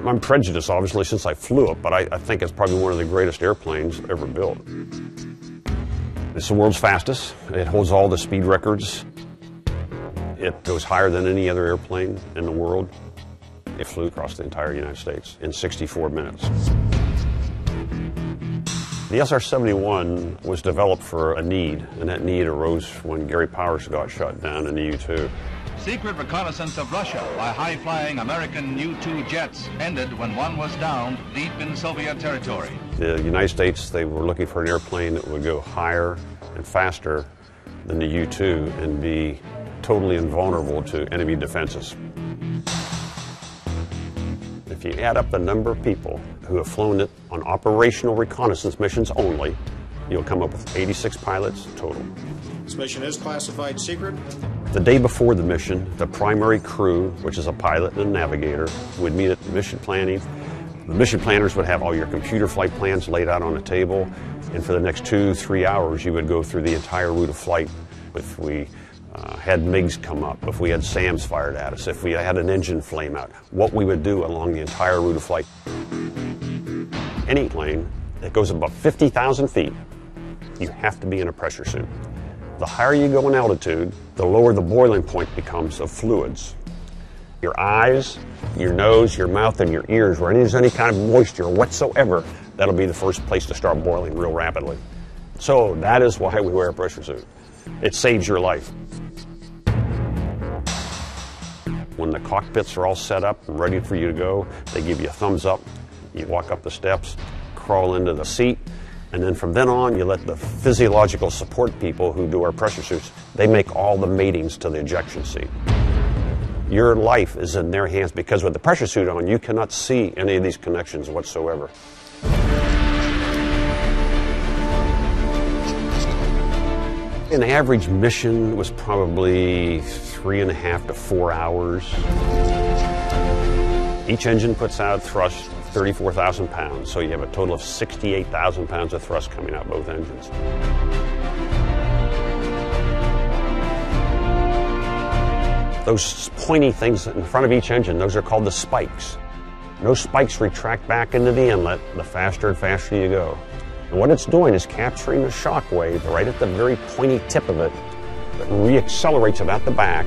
I'm prejudiced, obviously, since I flew it, but I think it's probably one of the greatest airplanes ever built. It's the world's fastest. It holds all the speed records. It goes higher than any other airplane in the world. It flew across the entire United States in 64 minutes. The SR-71 was developed for a need, and that need arose when Gary Powers got shot down in the U-2. Secret reconnaissance of Russia by high-flying American U-2 jets ended when one was downed deep in Soviet territory. The United States, they were looking for an airplane that would go higher and faster than the U-2 and be totally invulnerable to enemy defenses. If you add up the number of people who have flown it on operational reconnaissance missions only, you'll come up with 86 pilots total. This mission is classified secret. The day before the mission, the primary crew, which is a pilot and a navigator, would meet at mission planning. The mission planners would have all your computer flight plans laid out on a table, and for the next 2-3 hours, you would go through the entire route of flight. If we had MiGs come up, if we had SAMs fired at us, if we had an engine flame out, what we would do along the entire route of flight. Any plane that goes above 50,000 feet, you have to be in a pressure suit. The higher you go in altitude, the lower the boiling point becomes of fluids. Your eyes, your nose, your mouth, and your ears, where there's any kind of moisture whatsoever, that'll be the first place to start boiling real rapidly. So that is why we wear a pressure suit. It saves your life. When the cockpits are all set up and ready for you to go, they give you a thumbs up. You walk up the steps, crawl into the seat, and then from then on, you let the physiological support people who do our pressure suits, they make all the matings to the ejection seat. Your life is in their hands because with the pressure suit on, you cannot see any of these connections whatsoever. An average mission was probably 3.5 to 4 hours. Each engine puts out thrust 34,000 pounds, so you have a total of 68,000 pounds of thrust coming out both engines. Those pointy things in front of each engine, those are called the spikes. Those spikes retract back into the inlet the faster and faster you go. And what it's doing is capturing the shock wave right at the very pointy tip of it that reaccelerates it at the back.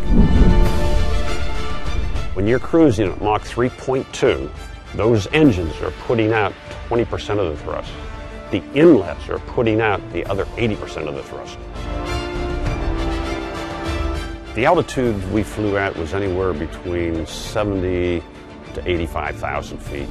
When you're cruising at Mach 3.2, those engines are putting out 20% of the thrust. The inlets are putting out the other 80% of the thrust. The altitude we flew at was anywhere between 70 to 85,000 feet.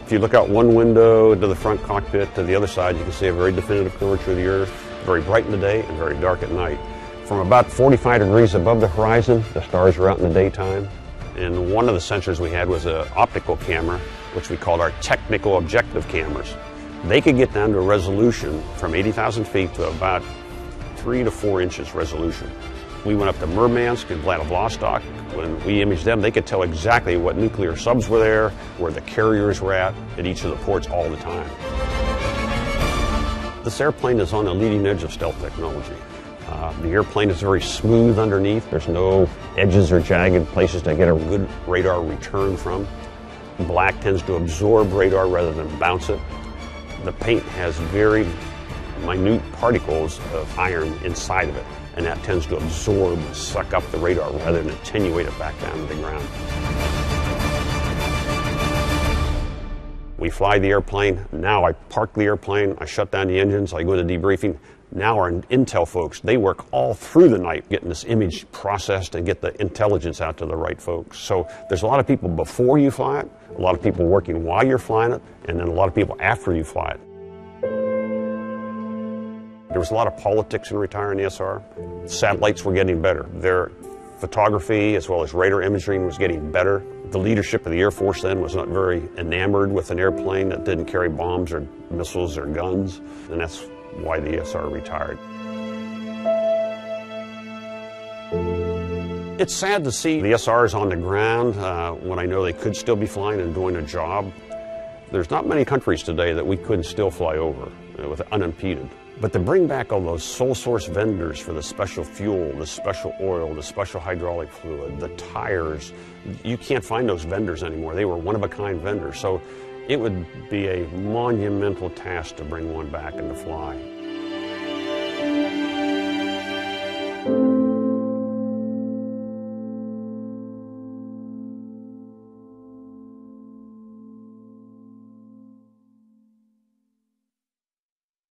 If you look out one window to the front cockpit to the other side, you can see a very definitive curvature of the Earth, very bright in the day and very dark at night. From about 45 degrees above the horizon, the stars are out in the daytime. And one of the sensors we had was an optical camera, which we called our technical objective cameras. They could get down to a resolution from 80,000 feet to about 3 to 4 inches resolution. We went up to Murmansk and Vladivostok. When we imaged them, they could tell exactly what nuclear subs were there, where the carriers were at each of the ports all the time. This airplane is on the leading edge of stealth technology. The airplane is very smooth underneath. There's no edges or jagged places to get a good radar return from. Black tends to absorb radar rather than bounce it. The paint has very minute particles of iron inside of it, and that tends to absorb and suck up the radar rather than attenuate it back down to the ground. We fly the airplane. Now I park the airplane, I shut down the engines, I go to debriefing. Now our intel folks, they work all through the night getting this image processed and get the intelligence out to the right folks. So there's a lot of people before you fly it, a lot of people working while you're flying it, and then a lot of people after you fly it. There was a lot of politics in retiring the SR. Satellites were getting better. Their photography as well as radar imaging was getting better. The leadership of the Air Force then was not very enamored with an airplane that didn't carry bombs or missiles or guns, and that's why the SR retired. It's sad to see the SRs on the ground when I know they could still be flying and doing a job. There's not many countries today that we couldn't still fly over. unimpeded. But to bring back all those sole source vendors for the special fuel, the special oil, the special hydraulic fluid, the tires, you can't find those vendors anymore. They were one-of-a-kind vendors. So it would be a monumental task to bring one back and to fly.